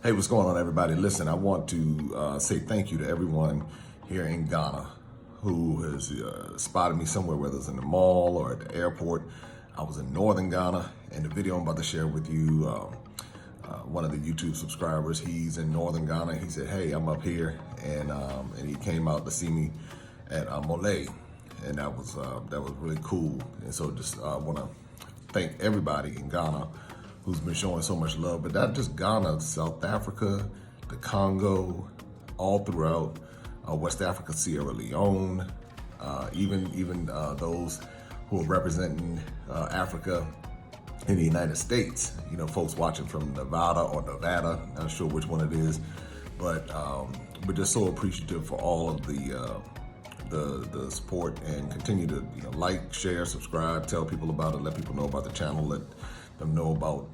Hey, what's going on, everybody? Listen, I want to say thank you to everyone here in Ghana who has spotted me somewhere, whether it's in the mall or at the airport. I was in northern Ghana, and the video I'm about to share with you, one of the YouTube subscribers, he's in northern Ghana. He said, hey, I'm up here, and he came out to see me at Mole, and that was really cool. And so just want to thank everybody in Ghana who's been showing so much love, but not just Ghana, South Africa, the Congo, all throughout West Africa, Sierra Leone, even those who are representing Africa in the United States. You know, folks watching from Nevada, not sure which one it is, but we're just so appreciative for all of the support, and continue to like, share, subscribe, tell people about it, let people know about the channel, let them know about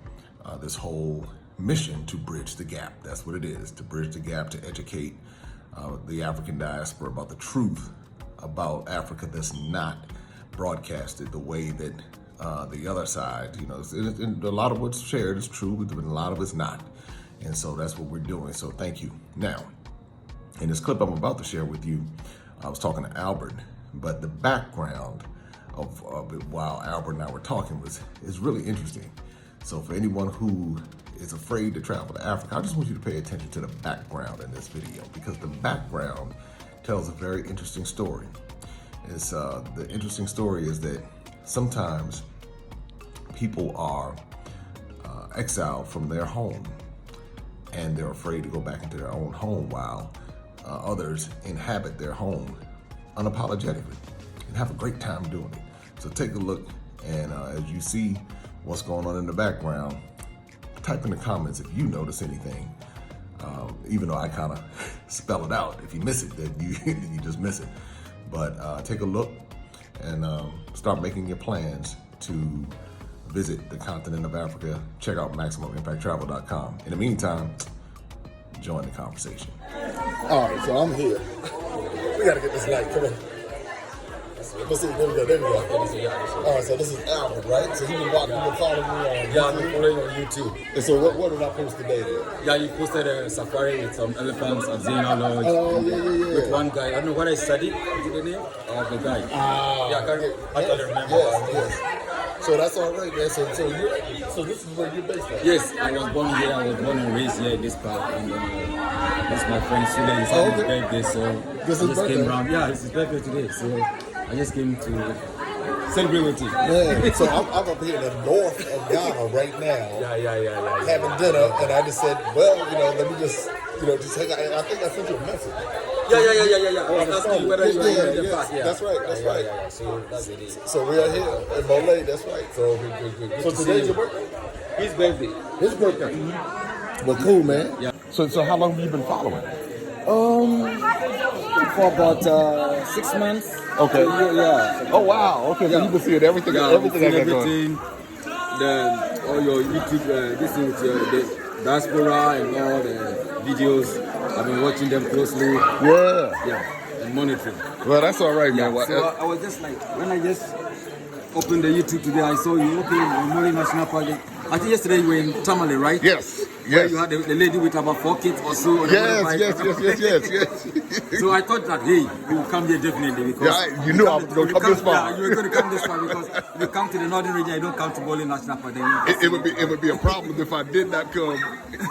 this whole mission to bridge the gap. That's what it is, to bridge the gap, to educate the African diaspora about the truth about Africa that's not broadcasted the way that the other side, a lot of what's shared is true, but a lot of it's not. And so that's what we're doing. So thank you. Now, in this clip I'm about to share with you, I was talking to Albert, but the background of it while Albert and I were talking is really interesting. So for anyone who is afraid to travel to Africa, I just want you to pay attention to the background in this video, because the background tells a very interesting story. The interesting story is that sometimes people are exiled from their home, and they're afraid to go back into their own home, while others inhabit their home unapologetically and have a great time doing it. So take a look, and as you see what's going on in the background, type in the comments if you notice anything, even though I kind of spell it out. If you miss it, then you just miss it. But take a look and start making your plans to visit the continent of Africa. Check out MaximumImpactTravel.com. In the meantime, join the conversation. All right, so I'm here. We gotta get this light. Come on. Let's see. There we go. All right, so this is Albert, right? So you've been following me on Yeah, I've been following on YouTube. And so what did I post today then? Yeah, you posted a safari with some elephants at Zena Lodge. Oh, yeah. With one guy. I don't know what I studied. What is the name of the guy? Yeah, I can't actually remember. Yes. So that's all right, man. So this is where you're based at? Yes, I was born here. I was born and raised here in this park. And this is my friend Sule. It's his birthday, so this I is just came around. Yeah, it's his birthday today, so I just came to celebrate with him. Man, so I'm up here in the north of Ghana right now. Yeah. Having dinner, and I just said, well, let me just hang out. And I think I sent you a message. Yeah. I was asking you whether you were here in the park. Yeah. That's right. Yeah. So that's it. So we are here in Mole. That's right. So Good so to see today's you. your birthday? His birthday. His birthday. Mm-hmm. Well, cool, man. Yeah. So how long have you been following? For about 6 months. Okay. Yeah. Oh wow. Okay. So you've been seeing everything. Yeah, everything. All your YouTube, this thing with the Diaspora and all the videos. I've been watching them closely. Yeah. And monitoring. Well, that's all right, Yeah. man. So I was just like, when I just opened the YouTube today, I saw you. Okay, Mole National Park. I think yesterday you were in Tamale, right? Yes. Where you had the lady with about 4 kids or so. Yes. So I thought that, hey, you will come here definitely, because you knew I was going to come this far. Yeah, you were going to come this far, because if you come to the northern region, you don't come to Mole National Park. It would be a problem if I did not come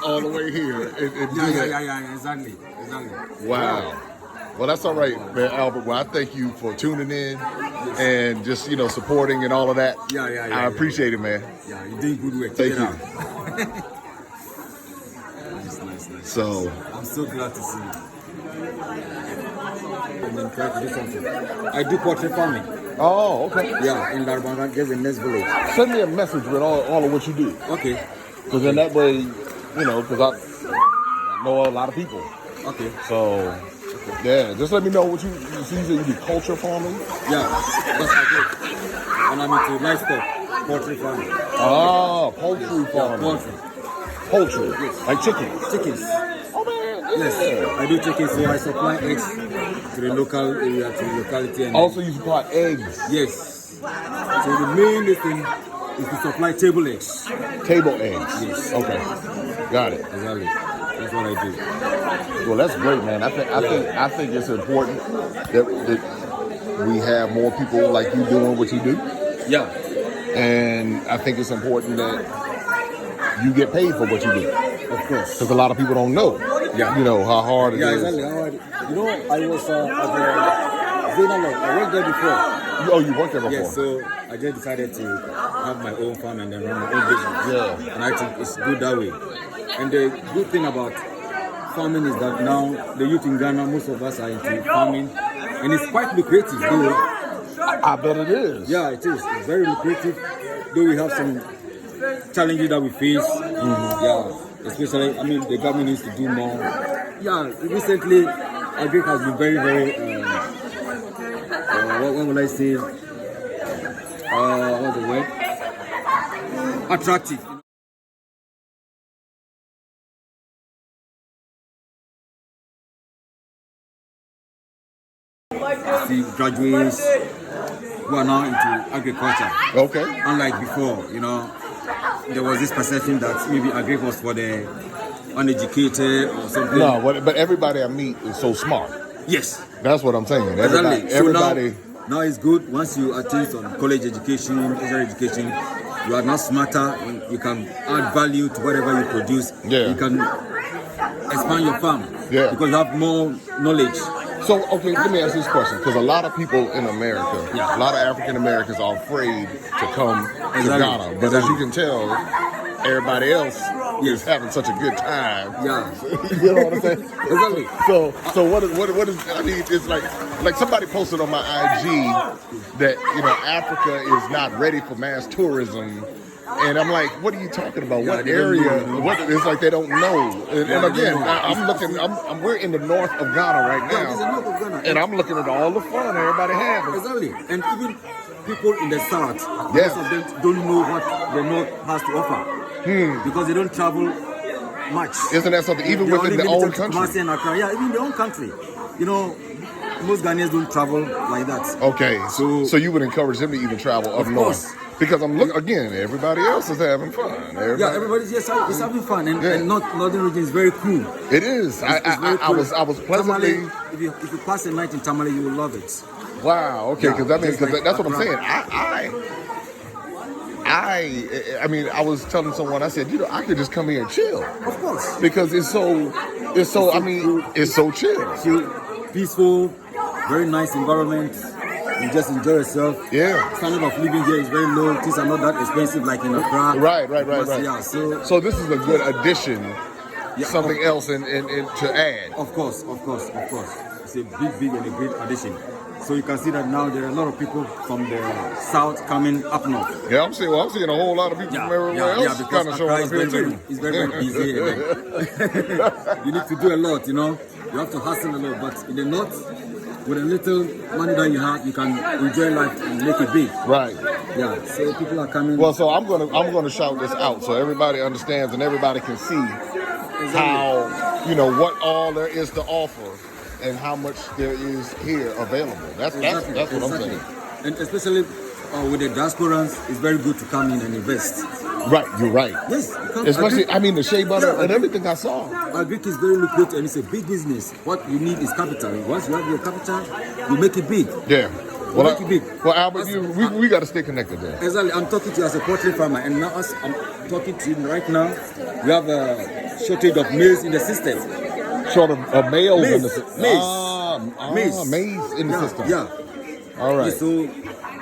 all the way here. Yeah, exactly. Wow. Well, that's all right, man, Albert. Well, I thank you for tuning in and just supporting and all of that. Yeah. I appreciate it, man. Yeah, you're doing good work. Thank you. Nice. So I'm so glad to see you. And then try to do something. I do portrait farming. Oh, okay. Yeah, in Darren, there's a next village. Send me a message with all of what you do. Okay. Because then that way, because I know a lot of people. Okay. So, yeah, just let me know what you see. You do culture farming? Yeah, that's my goal. And I'm into livestock, poultry farming. Oh, poultry farming. Yeah, Poultry? Yes. Like chickens? Chickens. Oh, man. Yes, I do chickens, so I supply eggs to the local area, to the locality. And also, you supply eggs? Yes. So the main thing is to supply table eggs. Table eggs? Yes. Okay. Got it. Exactly. That's what I do. Well, that's great, man. I think it's important that we have more people like you doing what you do. Yeah. And I think it's important that you get paid for what you do. Of course. Because a lot of people don't know, you know, how hard it is. Yeah, exactly. How hard. You know, I was at the Zena. I went there before. Oh, you worked there before? Yeah, so I just decided to have my own farm and then run my own business. Yeah. And I think it's good that way. And the good thing about farming is that now the youth in Ghana, most of us are into farming. And it's quite lucrative, though. I bet it is. Yeah, it is. It's very lucrative. Though we have some challenges that we face. Yeah, especially, I mean, the government needs to do more. Yeah, recently, agri has been very, very, what will I say? What's the word? Attractive. See graduates who are now into agriculture. Okay. Unlike before, you know, there was this perception that maybe agri was for the uneducated or something. No, but everybody I meet is so smart. Yes. That's what I'm saying. Exactly. Everybody. So now it's good once you attain some college education, tertiary education. You are now smarter. You can add value to whatever you produce. Yeah. You can expand your farm. Yeah. Because you have more knowledge. So, okay, let me ask this question, because a lot of people in America, a lot of African Americans are afraid to come to Ghana. But as you can tell, everybody else is having such a good time. Yeah. You know what I'm saying? Exactly. So what is, I mean, it's like somebody posted on my IG that, you know, Africa is not ready for mass tourism. And I'm like, what are you talking about? What area? It's like they don't know. And again, I'm looking. We're in the north of Ghana right now. It's the north of Ghana. And I'm looking at all the fun everybody having. Exactly. And even people in the south, most of them don't know what the north has to offer. Because they don't travel much. Isn't that something? Even within their own country. Yeah, even their own country. You know, most Ghanaians don't travel like that. Okay, so you would encourage them to even travel up north. Because I'm looking again, everybody else is having fun. Everybody's just is having fun, and northern region is very cool. It is. Very cool. I was pleasantly. Tamale, if you pass a night in Tamale, you will love it. Wow. Okay, because that's what I'm saying. I mean, I was telling someone. I said, you know, I could just come here and chill. Of course. Because it's so. I mean, it's so chill. Peaceful, very nice environment. You just enjoy yourself. Yeah. Standard of living here is very low. Things are not that expensive like in Accra. Right. Yeah, so this is a good addition. Something else and to add. Of course. It's a big and a great addition. So you can see that now there are a lot of people from the south coming up north. Yeah, I'm seeing a whole lot of people from everywhere else kind of showing up here too. It's very busy. You need to do a lot, you know. You have to hustle a lot, but in the north, with a little money that you have, you can enjoy life and make it big. Right. Yeah. So people are coming. Well, so I'm gonna shout this out so everybody understands and everybody can see how, you know, what all there is to offer and how much there is here available. That's what I'm saying. And especially with the diasporans, it's very good to come in and invest. Right, you're right. Yes. Especially, I mean, the shea butter and everything I saw. Agric is very lucrative and it's a big business. What you need is capital. Once you have your capital, you make it big. Yeah. Make it big. Well, Albert, we got to stay connected there. Exactly. I'm talking to you as a poultry farmer, and now as I'm talking to you right now, we have a shortage of maize in the system. Short of males in the system. Maize in the system. Yeah. All right. So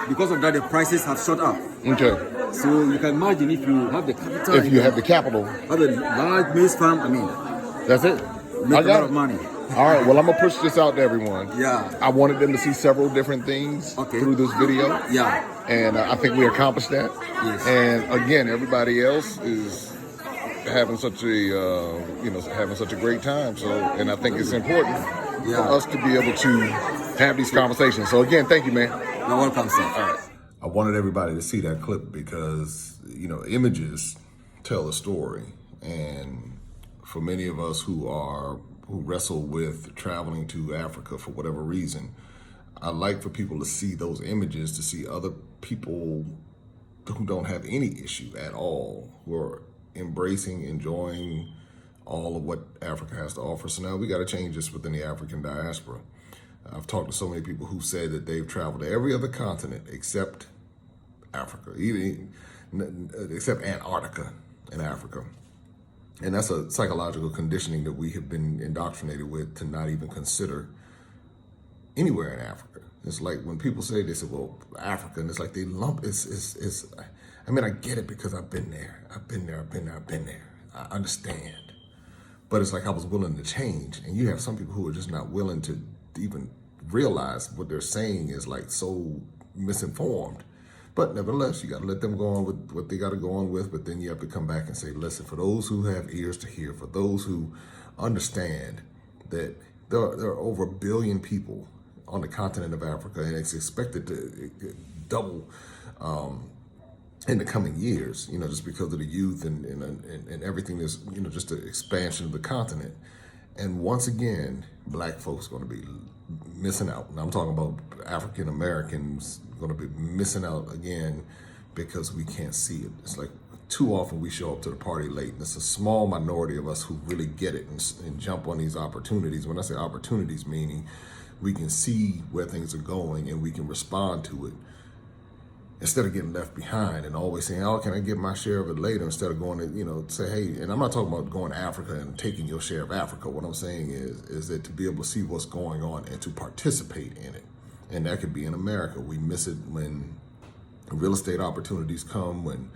because of that, the prices have shot up. Okay. So you can imagine if you have the capital. If you have the capital. Have a large maize farm, I mean. That's it. Make a lot of money. All right, well, I'm going to push this out to everyone. Yeah. I wanted them to see several different things through this video. Yeah. And I think we accomplished that. Yes. And again, everybody else is having such a, having such a great time. So, and I think it's important for us to be able to have these conversations. So again, thank you, man. You're welcome, sir. All right. I wanted everybody to see that clip because, you know, images tell a story. And for many of us who wrestle with traveling to Africa for whatever reason, I like for people to see those images, to see other people who don't have any issue at all, who are embracing, enjoying all of what Africa has to offer. So now we got to change this within the African diaspora. I've talked to so many people who say that they've traveled to every other continent except Africa, even except Antarctica in Africa. And that's a psychological conditioning that we have been indoctrinated with to not even consider anywhere in Africa. It's like when people say, they say, well, Africa, and it's like they lump, I mean, I get it because I've been there. I've been there. I understand. But it's like I was willing to change. And you have some people who are just not willing to even realize what they're saying is like so misinformed. But nevertheless, you got to let them go on with what they got to go on with. But then you have to come back and say, listen, for those who have ears to hear, for those who understand that there are over 1 billion people on the continent of Africa, and it's expected to double in the coming years, just because of the youth and everything that's, just the expansion of the continent. And once again, black folks are going to be missing out. And I'm talking about African Americans going to be missing out again because we can't see it. It's like too often we show up to the party late, and it's a small minority of us who really get it and jump on these opportunities. When I say opportunities, meaning we can see where things are going and we can respond to it instead of getting left behind and always saying, oh, can I get my share of it later, instead of going to, say, hey, and I'm not talking about going to Africa and taking your share of Africa. What I'm saying is that to be able to see what's going on and to participate in it. And that could be in America. We miss it when real estate opportunities come, when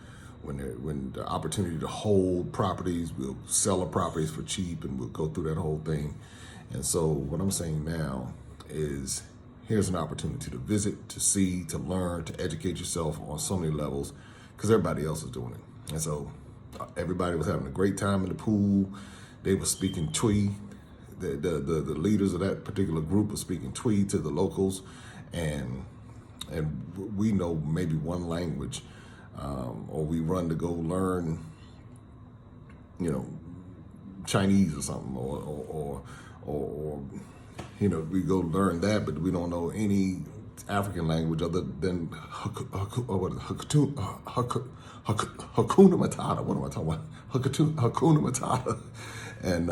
the opportunity to hold properties, we'll sell the properties for cheap and we'll go through that whole thing. And so what I'm saying now is, here's an opportunity to visit, to see, to learn, to educate yourself on so many levels, because everybody else is doing it. And so everybody was having a great time in the pool. They were speaking Twi. The leaders of that particular group were speaking Twi to the locals, and we know maybe one language, or we run to go learn, Chinese or something, or we go learn that, but we don't know any African language other than Hakuna Matata. What am I talking about? Hakuna Matata, and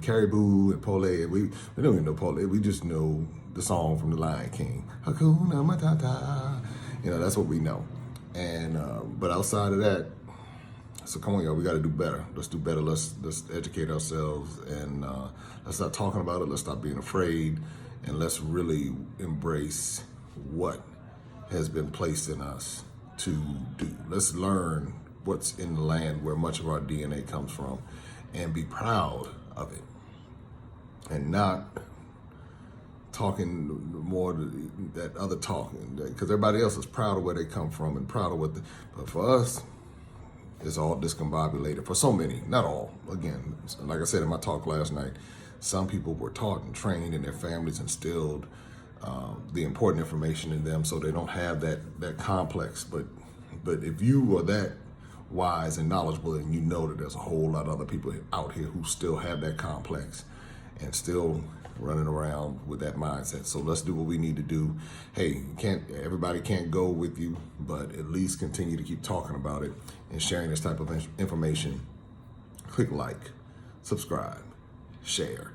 Caribou and Pole. We don't even know Pole. We just know the song from The Lion King. Hakuna Matata. That's what we know. And but outside of that, so come on, y'all, we got to do better. Let's do better. Let's educate ourselves, and let's stop talking about it. Let's stop being afraid, and let's really embrace what has been placed in us to do. Let's learn what's in the land where much of our DNA comes from and be proud of it, and not talking more that other talking, because everybody else is proud of where they come from and proud of but for us, it's all discombobulated. For so many, not all. Again, like I said in my talk last night, some people were taught and trained, and their families instilled the important information in them, so they don't have that complex. But if you are that wise and knowledgeable, and you know that there's a whole lot of other people out here who still have that complex and still running around with that mindset. So let's do what we need to do. Hey, everybody can't go with you, but at least continue to keep talking about it and sharing this type of information. Click like, subscribe, share.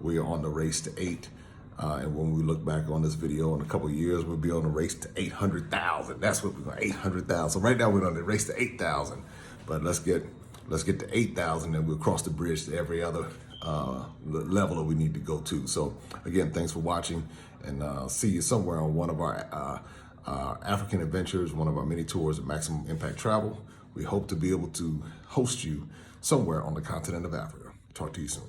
We are on the race to 8. And when we look back on this video in a couple of years, we'll be on the race to 800,000. That's what we're going, 800,000. So right now we're on the race to 8,000. But let's get to 8,000, and we'll cross the bridge to every other level that we need to go to. So again, thanks for watching, and see you somewhere on one of our African adventures, one of our mini tours at Maximum Impact Travel. We hope to be able to host you somewhere on the continent of Africa. Talk to you soon.